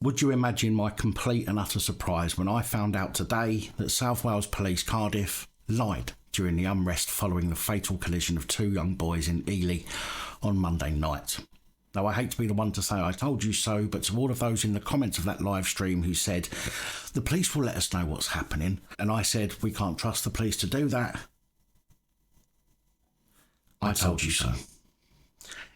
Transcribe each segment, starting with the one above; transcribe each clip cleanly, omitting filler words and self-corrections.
Would you imagine my complete and utter surprise when I found out today that South Wales Police Cardiff lied during the unrest following the fatal collision of two young boys in Ely on Monday night? Now, I hate to be the one to say I told you so, but to all of those in the comments of that live stream who said, the police will let us know what's happening, and I said, we can't trust the police to do that, I told you so.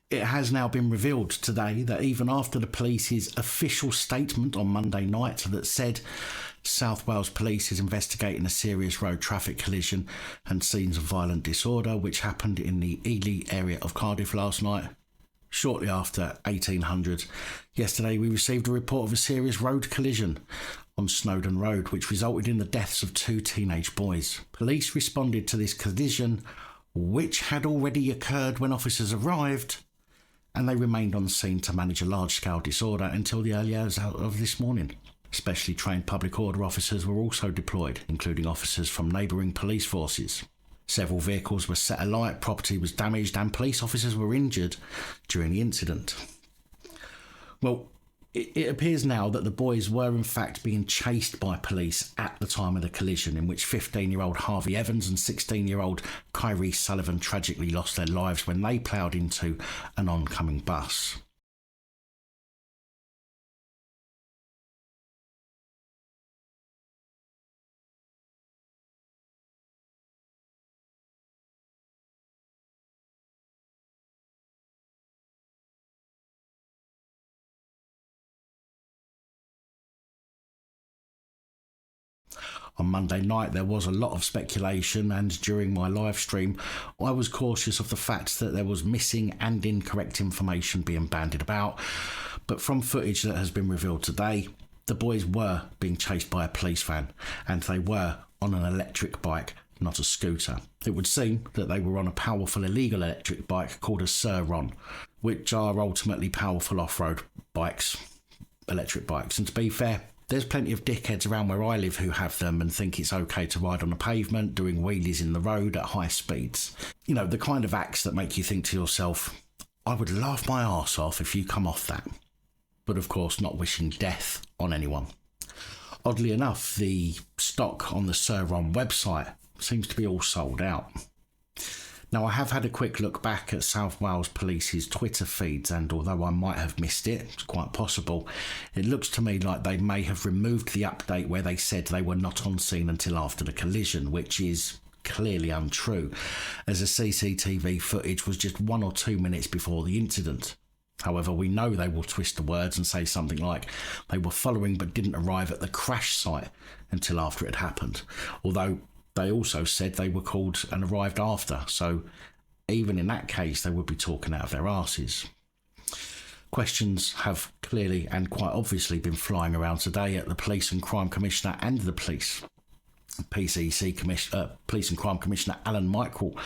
It has now been revealed today that even after the police's official statement on Monday night that said South Wales Police is investigating a serious road traffic collision and scenes of violent disorder which happened in the Ely area of Cardiff last night, shortly after 1800, yesterday we received a report of a serious road collision on Snowdon Road which resulted in the deaths of two teenage boys. Police responded to this collision, which had already occurred when officers arrived, and they remained on scene to manage a large-scale disorder until the early hours of this morning. Specially trained public order officers were also deployed, including officers from neighbouring police forces. Several vehicles were set alight, property was damaged, and police officers were injured during the incident. Well, it appears now that the boys were in fact being chased by police at the time of the collision, in which 15-year-old Harvey Evans and 16-year-old Kyrie Sullivan tragically lost their lives when they ploughed into an oncoming bus. On Monday night, there was a lot of speculation, and during my live stream, I was cautious of the fact that there was missing and incorrect information being bandied about. But from footage that has been revealed today, the boys were being chased by a police van, and they were on an electric bike, not a scooter. It would seem that they were on a powerful illegal electric bike called a surron, which are ultimately powerful off-road bikes, electric bikes. And to be fair, there's plenty of dickheads around where I live who have them and think it's okay to ride on the pavement, doing wheelies in the road at high speeds. You know, the kind of acts that make you think to yourself, I would laugh my arse off if you come off that. But of course, not wishing death on anyone. Oddly enough, the stock on the surron website seems to be all sold out. Now, I have had a quick look back at South Wales Police's Twitter feeds, and although I might have missed it, it's quite possible, it looks to me like they may have removed the update where they said they were not on scene until after the collision, which is clearly untrue, as the CCTV footage was just 1 or 2 minutes before the incident. However, we know they will twist the words and say something like they were following but didn't arrive at the crash site until after it happened, although they also said they were called and arrived after, so even in that case they would be talking out of their arses. Questions have clearly and quite obviously been flying around today at the Police and Crime Commissioner and the Police Police and Crime Commissioner Alan Michael,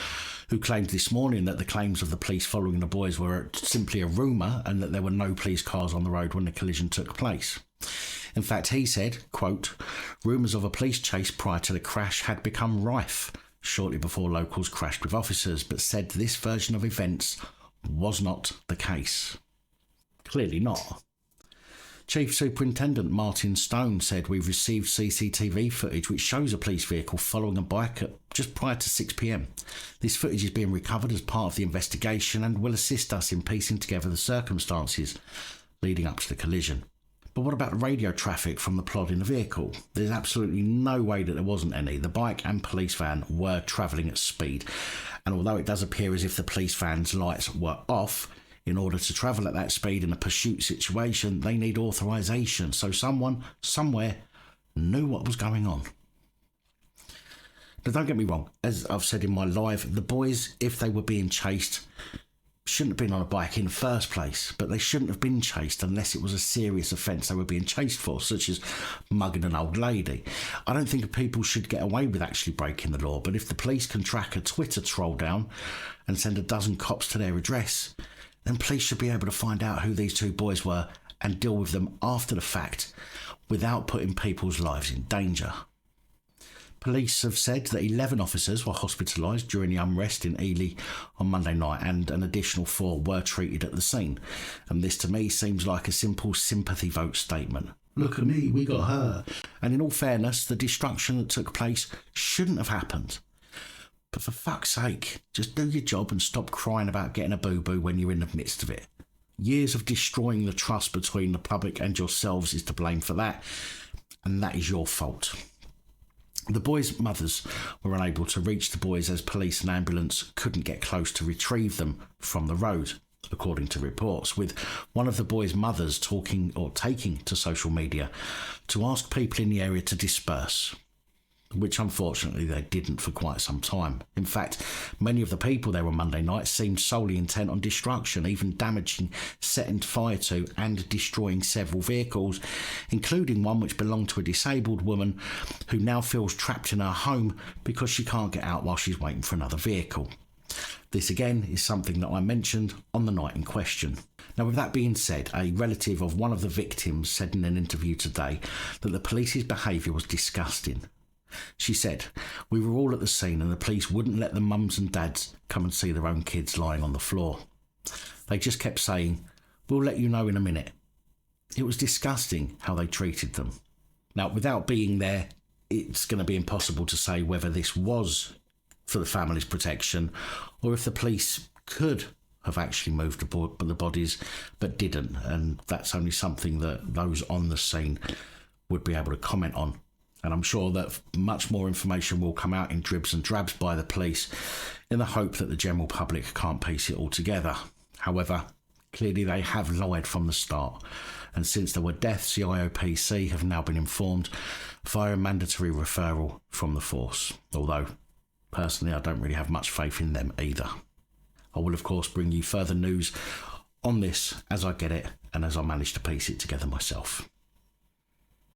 who claimed this morning that the claims of the police following the boys were simply a rumour and that there were no police cars on the road when the collision took place. In fact, he said, quote, rumours of a police chase prior to the crash had become rife shortly before locals crashed with officers, but said this version of events was not the case. Clearly not. Chief Superintendent Martin Stone said we've received CCTV footage which shows a police vehicle following a bike at just prior to 6 p.m. This footage is being recovered as part of the investigation and will assist us in piecing together the circumstances leading up to the collision. But what about the radio traffic from the plod in the vehicle? There's absolutely no way that there wasn't any. The bike and police van were travelling at speed, and although it does appear as if the police van's lights were off, in order to travel at that speed in a pursuit situation, they need authorisation, so someone, somewhere, knew what was going on. But don't get me wrong, as I've said in my live, the boys, if they were being chased, shouldn't have been on a bike in the first place, but they shouldn't have been chased unless it was a serious offence they were being chased for, such as mugging an old lady. I don't think people should get away with actually breaking the law, but if the police can track a Twitter troll down and send a dozen cops to their address, then police should be able to find out who these two boys were and deal with them after the fact without putting people's lives in danger. Police have said that 11 officers were hospitalised during the unrest in Ely on Monday night, and an additional 4 were treated at the scene. And this to me seems like a simple sympathy vote statement. Look at me, we got her. And in all fairness, the destruction that took place shouldn't have happened. But for fuck's sake, just do your job and stop crying about getting a boo-boo when you're in the midst of it. Years of destroying the trust between the public and yourselves is to blame for that, and that is your fault. The boys' mothers were unable to reach the boys as police and ambulance couldn't get close to retrieve them from the road, according to reports, with one of the boys' mothers taking to social media to ask people in the area to disperse, which unfortunately they didn't for quite some time. In fact, many of the people there on Monday night seemed solely intent on destruction, even damaging, setting fire to and destroying several vehicles, including one which belonged to a disabled woman who now feels trapped in her home because she can't get out while she's waiting for another vehicle. This again is something that I mentioned on the night in question. Now, with that being said, a relative of one of the victims said in an interview today that the police's behaviour was disgusting. She said, "We were all at the scene and the police wouldn't let the mums and dads come and see their own kids lying on the floor. They just kept saying, 'We'll let you know in a minute.' It was disgusting how they treated them." Now, without being there, it's going to be impossible to say whether this was for the family's protection or if the police could have actually moved the bodies but didn't, and that's only something that those on the scene would be able to comment on. And I'm sure that much more information will come out in dribs and drabs by the police in the hope that the general public can't piece it all together. However, clearly they have lied from the start. And since there were deaths, the IOPC have now been informed via a mandatory referral from the force. Although, personally, I don't really have much faith in them either. I will, of course, bring you further news on this as I get it and as I manage to piece it together myself.